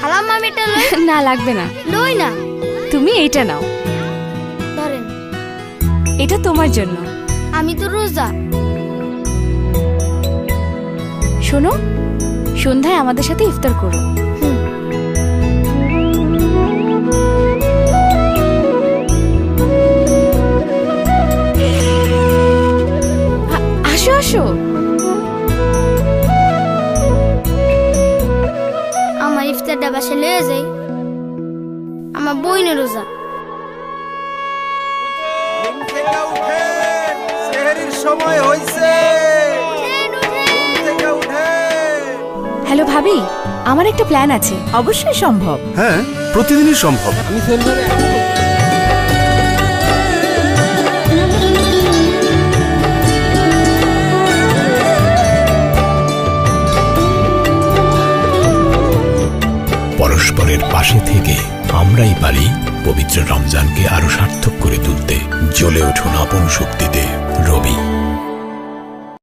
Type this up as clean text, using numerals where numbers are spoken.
খালাম্মা আমি এটা লই। না লাগবে না, লই না। তুমি এইটা নাও, ধরেন। এটা তোমার জন্য। আমি তো রোজা। শোনো, সন্ধ্যায় আমাদের সাথে ইফতার করো। আসো আসো। আমার ইফতারটা বাসে লয়ে যাই, আমার বইনের রোজা। সময় হইছে। হ্যালো ভাবি, আমার একটা প্ল্যান আছে। অবশ্যই সম্ভব। হ্যাঁ, প্রতিদিনই সম্ভব। পরস্পরের পাশে থেকে আমরাই পারি পবিত্র রমজানকে আরো সার্থক করে তুলতে। জ্বলে উঠুন আপন শক্তিতে। রবি।